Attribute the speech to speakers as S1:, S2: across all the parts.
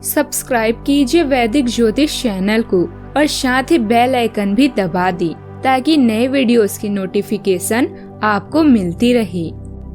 S1: Subscribe कीजिए वैदिक ज्योतिष चैनल को और साथ ही बेल आइकन भी दबा दी ताकि नए वीडियोस की नोटिफिकेशन आपको मिलती रहे।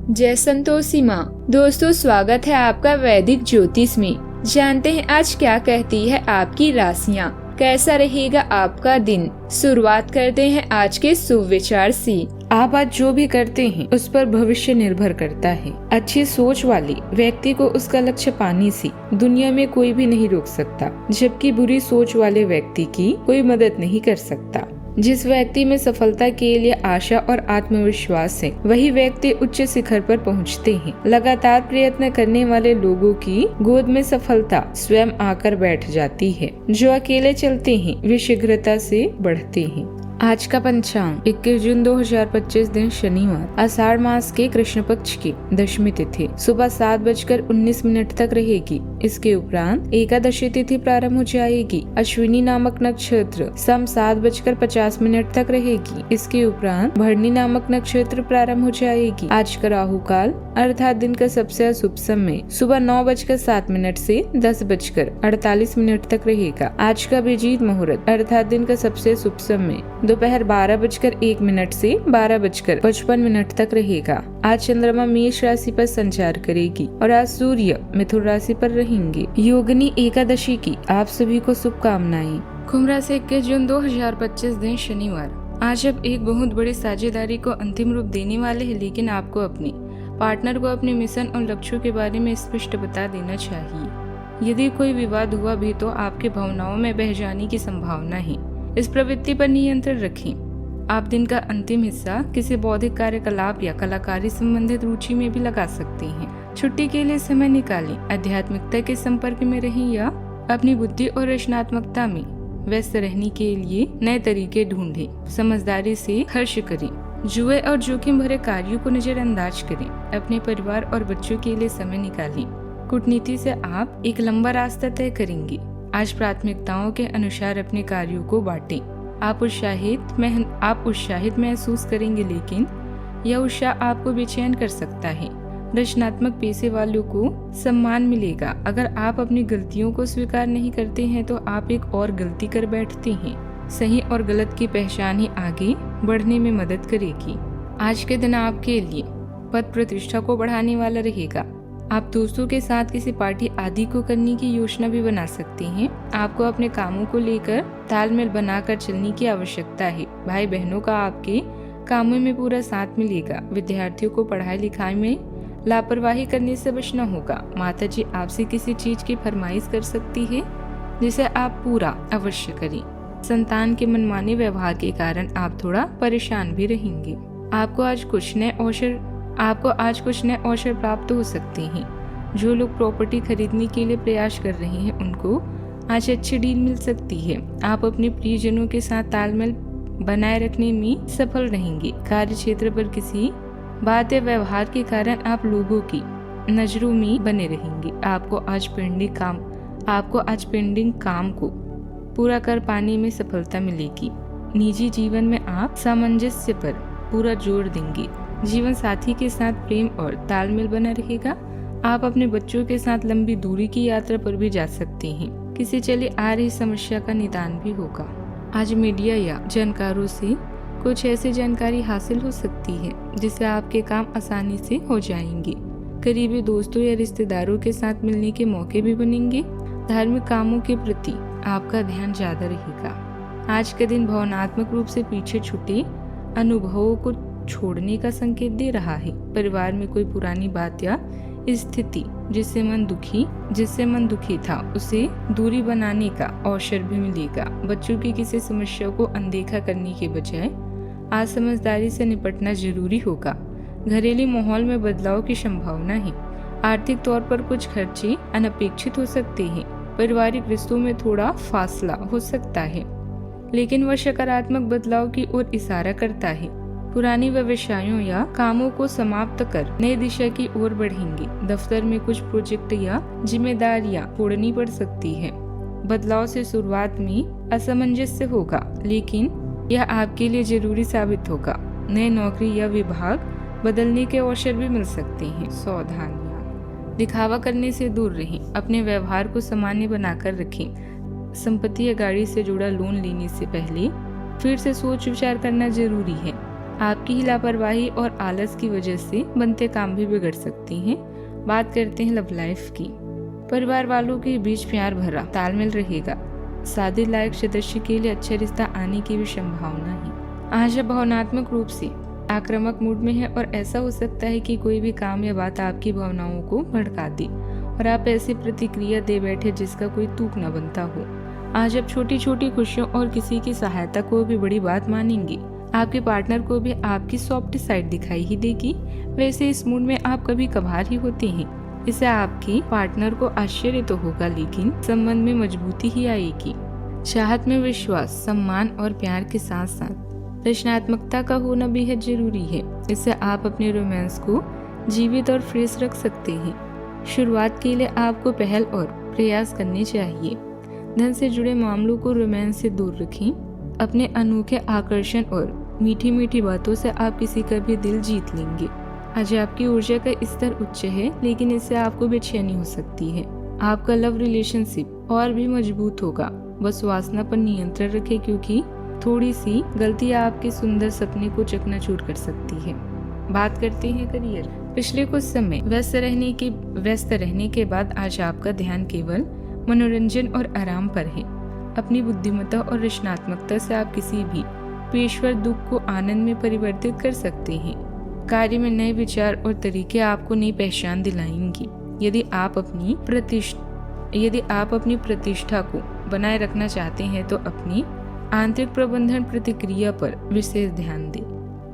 S1: जय संतोषी माँ। दोस्तों, स्वागत है आपका वैदिक ज्योतिष में। जानते हैं आज क्या कहती है आपकी राशियाँ, कैसा रहेगा आपका दिन। शुरुआत करते हैं आज के शुभ विचार से। आप आज जो भी करते हैं उस पर भविष्य निर्भर करता है। अच्छी सोच वाले व्यक्ति को उसका लक्ष्य पाने से दुनिया में कोई भी नहीं रोक सकता, जबकि बुरी सोच वाले व्यक्ति की कोई मदद नहीं कर सकता। जिस व्यक्ति में सफलता के लिए आशा और आत्मविश्वास है, वही व्यक्ति उच्च शिखर पर पहुंचते हैं। लगातार प्रयत्न करने वाले लोगों की गोद में सफलता स्वयं आकर बैठ जाती है। जो अकेले चलते हैं वे शीघ्रता से बढ़ते हैं। आज का पंचांग 21 जून 2025 दिन शनिवार, आषाढ़ मास के कृष्ण पक्ष की दशमी तिथि सुबह 7:19 तक रहेगी। इसके उपरांत एकादशी तिथि प्रारंभ हो जाएगी। अश्विनी नामक नक्षत्र शाम 7:50 तक रहेगी। इसके उपरांत भरणी नामक नक्षत्र प्रारंभ हो जाएगी। आज का राहु काल अर्थात दिन का सबसे अशुभ समय सुबह 9:07 से 10:48 तक रहेगा। आज का अभिजीत मुहूर्त अर्थात दिन का सबसे शुभ समय दोपहर 12:01 से 12:55 तक रहेगा। आज चंद्रमा मेष राशि पर संचार करेगी और आज सूर्य मिथुन राशि पर रहेंगे। योगिनी एकादशी की आप सभी को शुभकामनाएं। कुंभ राशि 21 जून 2025 दिन शनिवार। आज आप एक बहुत बड़ी साझेदारी को अंतिम रूप देने वाले हैं, लेकिन आपको अपने पार्टनर को अपने मिशन और लक्ष्यों के बारे में स्पष्ट बता देना चाहिए। यदि कोई विवाद हुआ भी तो आपकी भावनाओं में बह जाने की संभावना है। इस प्रवृत्ति पर नियंत्रण रखें। आप दिन का अंतिम हिस्सा किसी बौद्धिक कार्यकलाप या कलाकारी संबंधित रुचि में भी लगा सकते हैं। छुट्टी के लिए समय निकालें। आध्यात्मिकता के संपर्क में रहें या अपनी बुद्धि और रचनात्मकता में व्यस्त रहने के लिए नए तरीके ढूंढें। समझदारी से खर्च करें। जुए और जोखिम भरे कार्यों को नजरअंदाज करें। अपने परिवार और बच्चों के लिए समय निकालें। कूटनीति से आप एक लंबा रास्ता तय करेंगे। आज प्राथमिकताओं के अनुसार अपने कार्यों को बांटें। आप उत्साहित महसूस करेंगे, लेकिन यह उत्साह आपको बेचैन कर सकता है। रचनात्मक पेशे वालों को सम्मान मिलेगा। अगर आप अपनी गलतियों को स्वीकार नहीं करते हैं तो आप एक और गलती कर बैठते हैं। सही और गलत की पहचान ही आगे बढ़ने में मदद करेगी। आज के दिन आपके लिए पद प्रतिष्ठा को बढ़ाने वाला रहेगा। आप दोस्तों के साथ किसी पार्टी आदि को करने की योजना भी बना सकते हैं। आपको अपने कामों को लेकर तालमेल बनाकर चलने की आवश्यकता है। भाई बहनों का आपके कामों में पूरा साथ मिलेगा। विद्यार्थियों को पढ़ाई लिखाई में लापरवाही करने से बचना होगा। माताजी आपसे किसी चीज की फरमाइश कर सकती है जिसे आप पूरा अवश्य करें। संतान के मनमाने व्यवहार के कारण आप थोड़ा परेशान भी रहेंगे। आपको आज कुछ नए अवसर प्राप्त हो सकते हैं। जो लोग प्रॉपर्टी खरीदने के लिए प्रयास कर रहे हैं उनको आज अच्छी डील मिल सकती है। आप अपने प्रियजनों के साथ तालमेल बनाए रखने में सफल रहेंगे। कार्य क्षेत्र पर किसी बात या व्यवहार के कारण आप लोगों की नजरों में बने रहेंगे। आपको आज पेंडिंग काम को पूरा कर पाने में सफलता मिलेगी। निजी जीवन में आप सामंजस्य पर पूरा जोर देंगे। जीवन साथी के साथ प्रेम और तालमेल बना रहेगा। आप अपने बच्चों के साथ लंबी दूरी की यात्रा पर भी जा सकते हैं। किसी चली आ रही समस्या का निदान भी होगा। आज मीडिया या जानकारों से कुछ ऐसी जानकारी हासिल हो सकती है जिससे आपके काम आसानी से हो जाएंगे। करीबी दोस्तों या रिश्तेदारों के साथ मिलने के मौके भी बनेंगे। धार्मिक कामों के प्रति आपका ध्यान ज्यादा रहेगा। आज का दिन भावनात्मक रूप से पीछे छूटे अनुभवों को छोड़ने का संकेत दे रहा है। परिवार में कोई पुरानी बात या स्थिति जिससे मन दुखी था उसे दूरी बनाने का अवसर भी मिलेगा। बच्चों की किसी समस्या को अनदेखा करने के बजाय आज समझदारी से निपटना जरूरी होगा। घरेलू माहौल में बदलाव की संभावना है। आर्थिक तौर पर कुछ खर्चे अनपेक्षित हो सकते हैं। पारिवारिक रिश्तों में थोड़ा फासला हो सकता है, लेकिन वह सकारात्मक बदलाव की ओर इशारा करता है। पुरानी व्यवसायों या कामों को समाप्त कर नई दिशा की ओर बढ़ेंगे। दफ्तर में कुछ प्रोजेक्ट या जिम्मेदारियां छोड़नी पड़ सकती है। बदलाव से शुरुआत में असमंजस्य होगा, लेकिन यह आपके लिए जरूरी साबित होगा। नए नौकरी या विभाग बदलने के अवसर भी मिल सकते हैं। सावधानियां। दिखावा करने से दूर रहें, अपने व्यवहार को सामान्य बनाकर रखें। संपत्ति या गाड़ी से जुड़ा लोन लेने से पहले फिर से सोच विचार करना जरूरी है। आपकी ही लापरवाही और आलस की वजह से बनते काम भी बिगड़ सकते हैं। बात करते हैं लव लाइफ की। परिवार वालों के बीच प्यार भरा तालमेल रहेगा। शादी लायक सदस्य के लिए अच्छा रिश्ता आने की भी संभावना है। आज आप भावनात्मक रूप से आक्रामक मूड में है और ऐसा हो सकता है कि कोई भी काम या बात आपकी भावनाओं को भड़का दे और आप ऐसी प्रतिक्रिया दे बैठे जिसका कोई तुक न बनता हो। आज आप छोटी छोटी खुशियों और किसी की सहायता को भी बड़ी बात मानेंगे। आपके पार्टनर को भी आपकी सॉफ्ट साइड दिखाई ही देगी। वैसे इस मूड में आप कभी कभार ही होते हैं। इससे आपकी पार्टनर को आश्चर्य तो होगा, लेकिन संबंध में मजबूती ही आएगी। चाहत में विश्वास, सम्मान और प्यार के साथ साथ रचनात्मकता का होना बेहद जरूरी है। इससे आप अपने रोमांस को जीवित और फ्रेश रख सकते हैं। शुरुआत के लिए आपको पहल और प्रयास करने चाहिए। धन से जुड़े मामलों को रोमांस से दूर रखें। अपने अनोखे आकर्षण और मीठी मीठी बातों से आप किसी का भी दिल जीत लेंगे। आज आपकी ऊर्जा का स्तर उच्च है, लेकिन इससे आपको बेचैनी हो सकती है। आपका लव रिलेशनशिप और भी मजबूत होगा। बस वासना पर नियंत्रण रखें, क्योंकि थोड़ी सी गलती आपके सुंदर सपने को चकनाचूर कर सकती है। बात करते हैं करियर। पिछले कुछ समय व्यस्त रहने के बाद आज आपका ध्यान केवल मनोरंजन और आराम पर है। अपनी बुद्धिमत्ता और रचनात्मकता से आप किसी भी पेशेवर दुख को आनंद में परिवर्तित कर सकते हैं। कार्य में नए विचार और तरीके आपको नई पहचान दिलाएंगी। यदि आप अपनी प्रतिष्ठा को बनाए रखना चाहते हैं तो अपनी आंतरिक प्रबंधन प्रतिक्रिया पर विशेष ध्यान दें।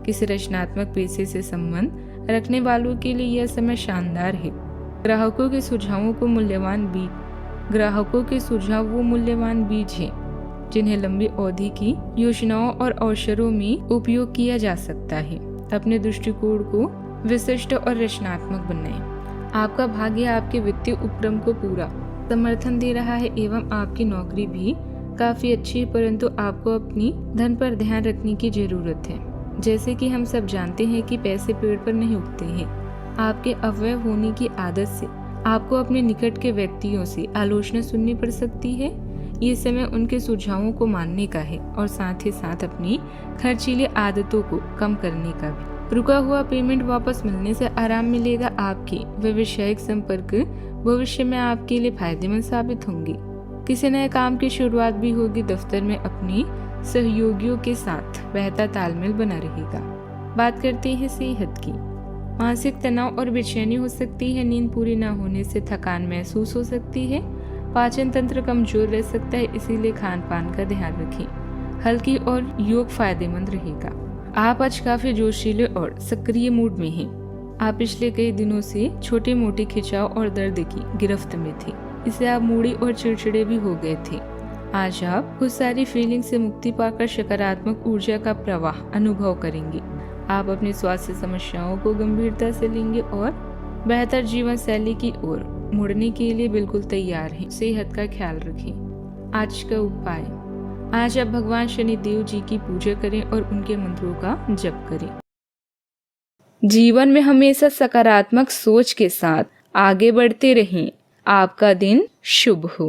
S1: किसी रचनात्मक पेशे से संबंध रखने वालों के लिए यह समय शानदार है। ग्राहकों के सुझाव वो मूल्यवान बीज हैं जिन्हें लंबी अवधि की योजनाओं और अवसरों में उपयोग किया जा सकता है। अपने दृष्टिकोण को विशिष्ट और रचनात्मक बनाएं। आपका भाग्य आपके वित्तीय उपक्रम को पूरा समर्थन दे रहा है एवं आपकी नौकरी भी काफी अच्छी है, परंतु आपको अपनी धन पर ध्यान रखने की जरूरत है। जैसे कि हम सब जानते हैं कि पैसे पेड़ पर नहीं उगते हैं। आपके अव्यय होने की आदत से आपको अपने निकट के व्यक्तियों से आलोचना सुननी पड़ सकती है। ये समय उनके सुझावों को मानने का है और साथ ही साथ अपनी खर्चीली आदतों को कम करने का भी। रुका हुआ पेमेंट वापस मिलने से आराम मिलेगा। आपके व्यावसायिक संपर्क भविष्य में आपके लिए फायदेमंद साबित होंगे। किसी नए काम की शुरुआत भी होगी। दफ्तर में अपने सहयोगियों के साथ बेहतर तालमेल बना रहेगा। बात करते हैं सेहत की। मानसिक तनाव और बेचैनी हो सकती है। नींद पूरी न होने से थकान महसूस हो सकती है। पाचन तंत्र कमजोर रह सकता है, इसीलिए खान पान का ध्यान रखें। हल्की और योग फायदेमंद रहेगा। आप आज काफी जोशीले और सक्रिय मूड में हैं। आप पिछले कई दिनों से छोटे मोटे खिंचाव और दर्द की गिरफ्त में थे। इससे आप मूडी और चिड़चिड़े भी हो गए थे। आज आप खुद सारी फीलिंग से मुक्ति पाकर सकारात्मक ऊर्जा का प्रवाह अनुभव करेंगे। आप अपनी स्वास्थ्य समस्याओं को गंभीरता से लेंगे और बेहतर जीवन शैली की ओर मुड़ने के लिए बिल्कुल तैयार हैं। सेहत का ख्याल रखें। आज का उपाय। आज आप भगवान शनि देव जी की पूजा करें और उनके मंत्रों का जप करें। जीवन में हमेशा सकारात्मक सोच के साथ आगे बढ़ते रहें। आपका दिन शुभ हो।